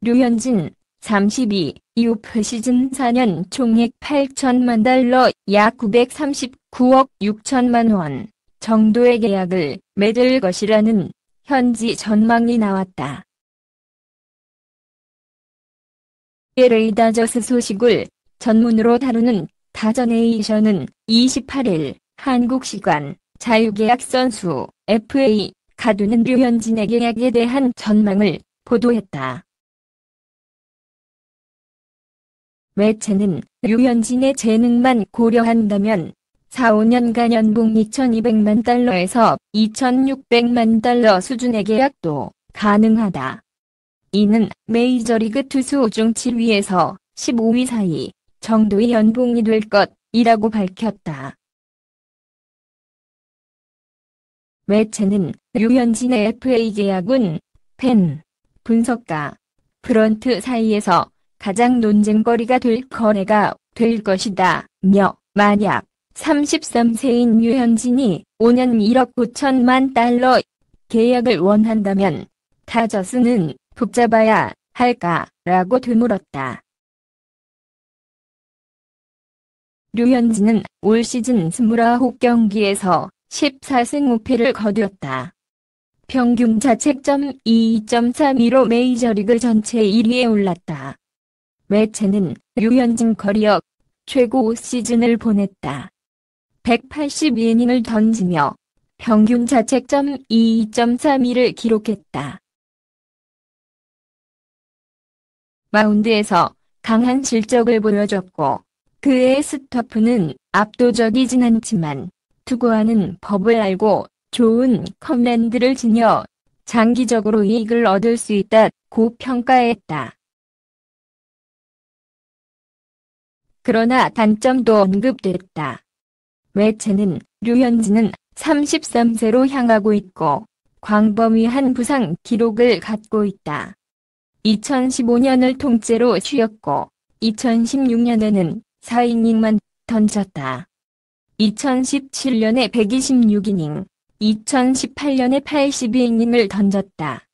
류현진, 32, 이오프 시즌 4년 총액 8천만 달러, 약 939억 6천만 원 정도의 계약을 맺을 것이라는 현지 전망이 나왔다. LA 다저스 소식을 전문으로 다루는 다저네이션은 28일 한국 시간 자유계약 선수 FA 가두는 류현진의 계약에 대한 전망을 보도했다. 매체는 류현진의 재능만 고려한다면 4-5년간 연봉 2,200만 달러에서 2,600만 달러 수준의 계약도 가능하다. 이는 메이저리그 투수 중 7위에서 15위 사이 정도의 연봉이 될 것이라고 밝혔다. 매체는 류현진의 FA 계약은 팬, 분석가, 프런트 사이에서 가장 논쟁거리가 될 거래가 될 것이다 며 만약 33세인 류현진이 5년 1억 5천만 달러 계약을 원한다면 다저스는 붙잡아야 할까라고 되물었다. 류현진은 올 시즌 29경기에서 14승 5패를 거두었다. 평균 자책점 2.32로 메이저리그 전체 1위에 올랐다. 매체는 류현진 커리어 최고 시즌을 보냈다. 182이닝을 던지며 평균 자책점 2.32를 기록했다. 마운드에서 강한 실적을 보여줬고 그의 스토프는 압도적이진 않지만 투구하는 법을 알고 좋은 커맨드를 지녀 장기적으로 이익을 얻을 수 있다고 평가했다. 그러나 단점도 언급됐다. 매체는 류현진은 33세로 향하고 있고 광범위한 부상 기록을 갖고 있다. 2015년을 통째로 쉬었고 2016년에는 4이닝만 던졌다. 2017년에 126이닝, 2018년에 82이닝을 던졌다.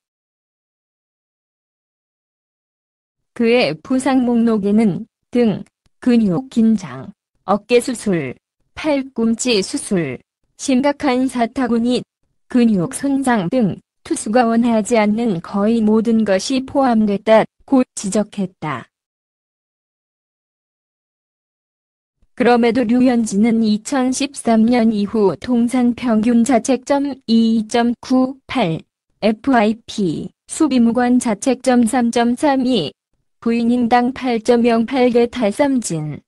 그의 부상 목록에는 등, 근육 긴장, 어깨 수술, 팔꿈치 수술, 심각한 사타구니, 근육 손상 등 투수가 원하지 않는 거의 모든 것이 포함됐다고 지적했다. 그럼에도 류현진은 2013년 이후 통산 평균 자책점 2.98, FIP, 수비무관 자책점 3.32, 부이닝당 8.08개 탈삼진,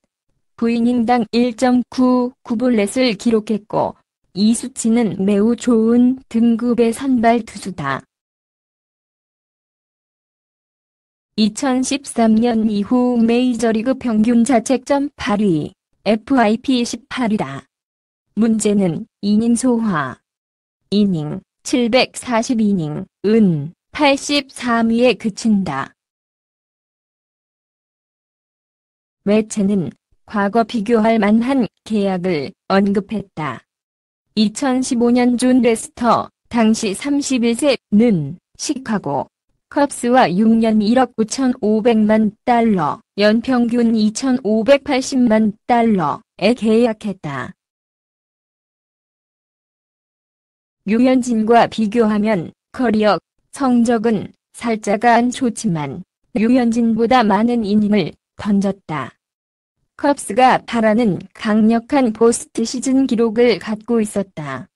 부이닝당 1.99볼넷을 기록했고 이 수치는 매우 좋은 등급의 선발 투수다. 2013년 이후 메이저리그 평균 자책점 8위, FIP 18위다. 문제는 이닝 소화. 이닝 742이닝, 은 83위에 그친다. 매체는 과거 비교할 만한 계약을 언급했다. 2015년 존 레스터, 당시 31세는 시카고 컵스와 6년 1억 9,500만 달러, 연평균 2,580만 달러에 계약했다. 류현진과 비교하면 커리어 성적은 살짝 안 좋지만 류현진보다 많은 이닝을 던졌다. 컵스가 바라는 강력한 포스트 시즌 기록을 갖고 있었다.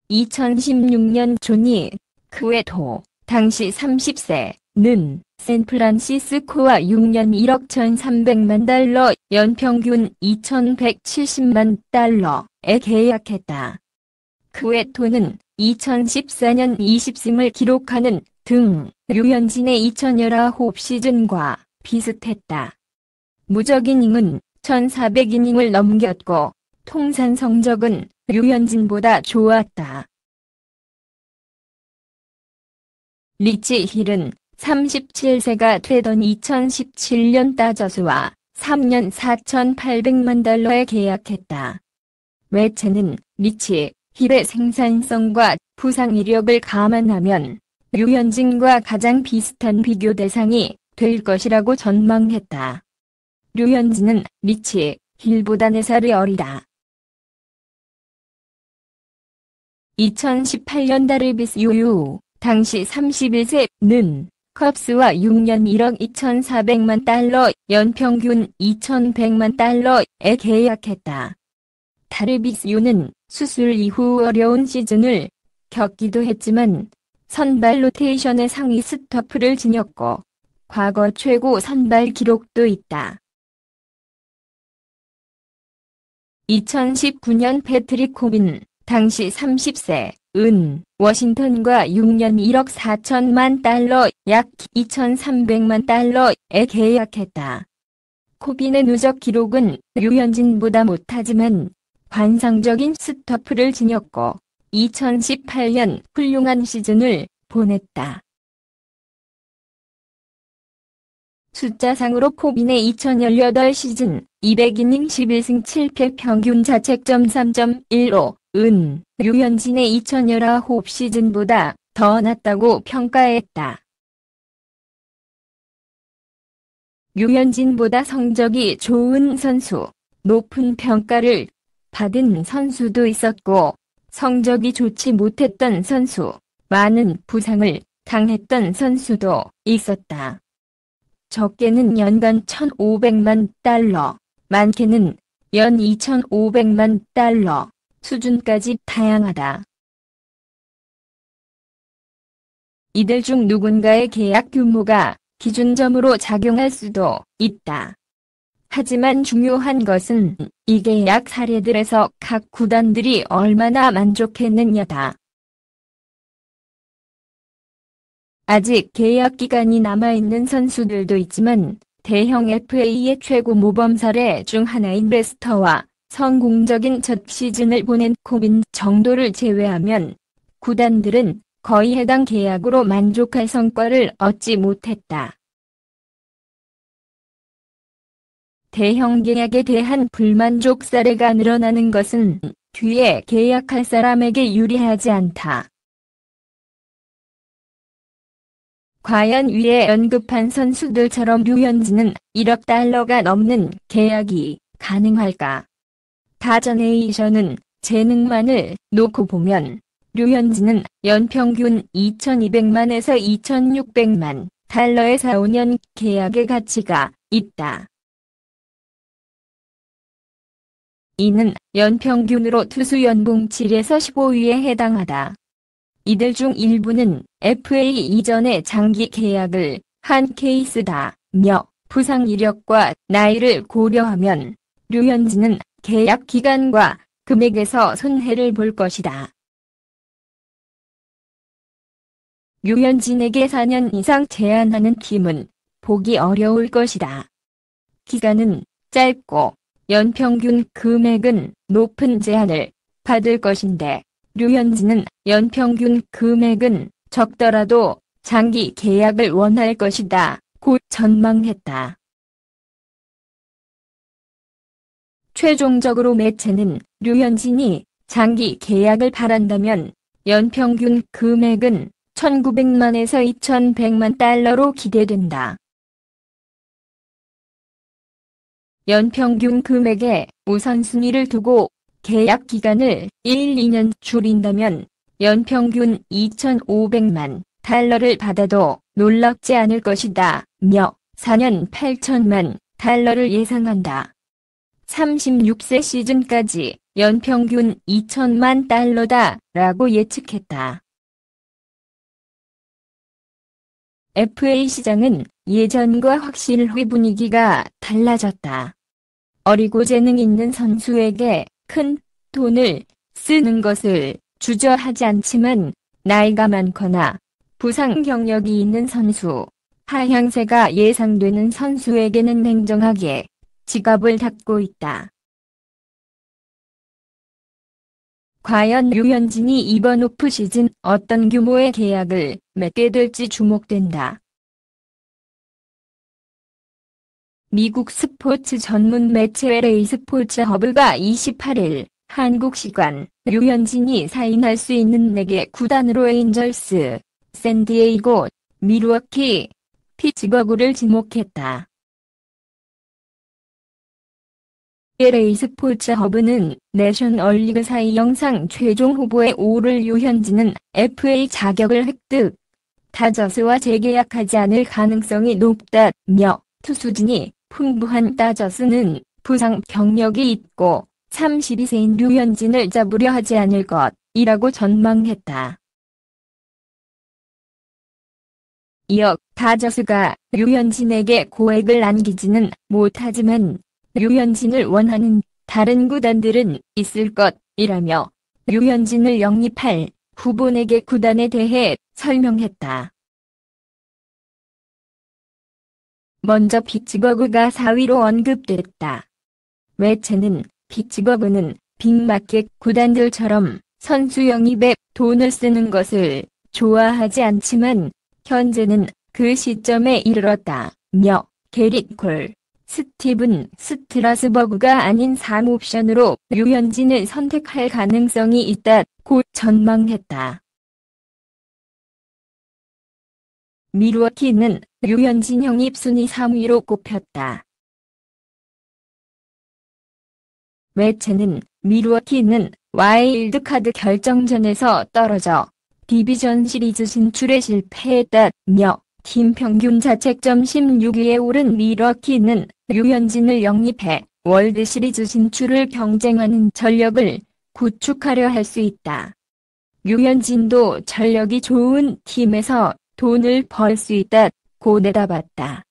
2016년 조니 크웨토, 당시 30세는 샌프란시스코와 6년 1억 1,300만 달러, 연평균 2,170만 달러에 계약했다. 크웨토는 2014년 20승을 기록하는 등 류현진의 2019 시즌과 비슷했다. 무적이닝은 1,400이닝을 넘겼고 통산 성적은 류현진보다 좋았다. 리치 힐은 37세가 되던 2017년 다저스와 3년 4,800만 달러에 계약했다. 매체는 리치 힐의 생산성과 부상 이력을 감안하면 류현진과 가장 비슷한 비교 대상이 될 것이라고 전망했다. 류현진은 리치 힐보다 4살이 어리다. 2018년 다르비스 유유, 당시 31세는 컵스와 6년 1억 2,400만 달러, 연평균 2,100만 달러에 계약했다. 다르비스 유는 수술 이후 어려운 시즌을 겪기도 했지만 선발 로테이션의 상위 스토프를 지녔고 과거 최고 선발 기록도 있다. 2019년 패트릭 코빈, 당시 30세은 워싱턴과 6년 1억 4천만 달러, 약 2,300만 달러에 계약했다. 코빈의 누적 기록은 류현진보다 못하지만 관상적인 스토프를 지녔고 2018년 훌륭한 시즌을 보냈다. 숫자상으로 코빈의 2018 시즌 200이닝 11승 7패 평균 자책점 3.15은 류현진의 2019 시즌보다 더 낮다고 평가했다. 류현진보다 성적이 좋은 선수, 높은 평가를 받은 선수도 있었고 성적이 좋지 못했던 선수, 많은 부상을 당했던 선수도 있었다. 적게는 연간 1,500만 달러, 많게는 연 2,500만 달러 수준까지 다양하다. 이들 중 누군가의 계약 규모가 기준점으로 작용할 수도 있다. 하지만 중요한 것은 이 계약 사례들에서 각 구단들이 얼마나 만족했느냐다. 아직 계약 기간이 남아있는 선수들도 있지만 대형 FA의 최고 모범 사례 중 하나인 레스터와 성공적인 첫 시즌을 보낸 코빈 정도를 제외하면 구단들은 거의 해당 계약으로 만족할 성과를 얻지 못했다. 대형 계약에 대한 불만족 사례가 늘어나는 것은 뒤에 계약할 사람에게 유리하지 않다. 과연 위에 언급한 선수들처럼 류현진은 1억 달러가 넘는 계약이 가능할까? 다저네이션은 재능만을 놓고 보면 류현진은 연평균 2,200만에서 2,600만 달러의 4-5년 계약의 가치가 있다. 이는 연평균으로 투수 연봉 7에서 15위에 해당하다. 이들 중 일부는 FA 이전의 장기 계약을 한 케이스다며 부상 이력과 나이를 고려하면 류현진은 계약 기간과 금액에서 손해를 볼 것이다. 류현진에게 4년 이상 제한하는 팀은 보기 어려울 것이다. 기간은 짧고 연평균 금액은 높은 제한을 받을 것인데 류현진은 연평균 금액은 적더라도 장기 계약을 원할 것이다 고 전망했다. 최종적으로 매체는 류현진이 장기 계약을 바란다면 연평균 금액은 1,900만에서 2,100만 달러로 기대된다. 연평균 금액에 우선순위를 두고 계약 기간을 1-2년 줄인다면 연평균 2,500만 달러를 받아도 놀랍지 않을 것이다 며 4년 8천만 달러를 예상한다. 36세 시즌까지 연평균 2천만 달러다 라고 예측했다. FA 시장은 예전과 확실히 분위기가 달라졌다. 어리고 재능 있는 선수에게 큰 돈을 쓰는 것을 주저하지 않지만 나이가 많거나 부상 경력이 있는 선수, 하향세가 예상되는 선수에게는 냉정하게 지갑을 닫고 있다. 과연 류현진이 이번 오프시즌 어떤 규모의 계약을 맺게 될지 주목된다. 미국 스포츠 전문 매체 LA 스포츠 허브가 28일 한국 시간 류현진이 사인할 수 있는 4개 구단으로 에인절스, 샌디에이고, 밀워키, 피츠버그를 지목했다. LA 스포츠 허브는 내셔널리그 4위 영상 최종 후보에 오를 류현진은 FA 자격을 획득, 다저스와 재계약하지 않을 가능성이 높다며 투수진이 풍부한 다저스는 부상 경력이 있고 32세인 류현진을 잡으려 하지 않을 것이라고 전망했다. 이어 다저스가 류현진에게 고액을 안기지는 못하지만 류현진을 원하는 다른 구단들은 있을 것이라며 류현진을 영입할 후보 4개 구단에 대해 설명했다. 먼저 피츠버그가 4위로 언급됐다. 매체는 피츠버그는 빅마켓 구단들처럼 선수 영입에 돈을 쓰는 것을 좋아하지 않지만 현재는 그 시점에 이르렀다며 게릿 콜, 스티븐 스트라스버그가 아닌 3옵션으로 류현진을 선택할 가능성이 있다고 전망했다. 밀워키는 류현진 영입 순위 3위로 꼽혔다. 매체는 밀워키는 와일드카드 결정전에서 떨어져 디비전 시리즈 진출에 실패했다며 팀 평균 자책점 16위에 오른 밀워키는 류현진을 영입해 월드시리즈 진출을 경쟁하는 전력을 구축하려 할 수 있다. 류현진도 전력이 좋은 팀에서 돈을 벌 수 있다고 내다봤다.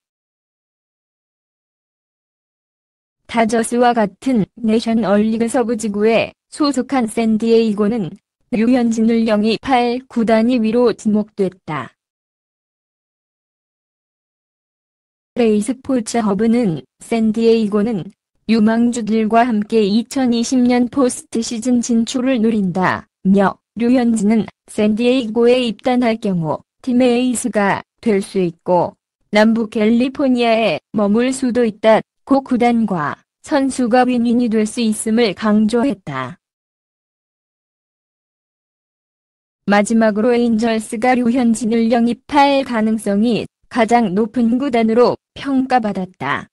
다저스와 같은 내셔널리그 서부지구에 소속한 샌디에이고는 류현진을 영입할 구단이 위로 지목됐다. LA 스포츠 허브는 샌디에이고는 유망주들과 함께 2020년 포스트 시즌 진출을 노린다며 류현진은 샌디에이고에 입단할 경우 팀의 에이스가 될 수 있고 남부 캘리포니아에 머물 수도 있다고 구단과 선수가 윈윈이 될 수 있음을 강조했다. 마지막으로 에인절스가 류현진을 영입할 가능성이 가장 높은 구단으로 평가받았다.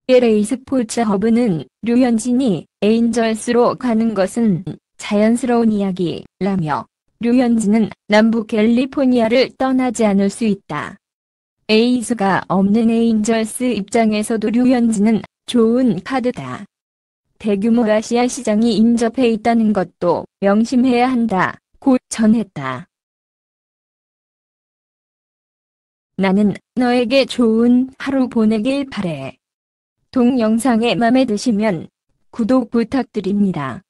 LA 스포츠 허브는 류현진이 에인절스로 가는 것은 자연스러운 이야기라며 류현진은 남부 캘리포니아를 떠나지 않을 수 있다. 에이스가 없는 에인절스 입장에서도 류현진은 좋은 카드다. 대규모 아시아 시장이 인접해 있다는 것도 명심해야 한다고 전했다. 나는 너에게 좋은 하루 보내길 바래. 동영상에 맘에 드시면 구독 부탁드립니다.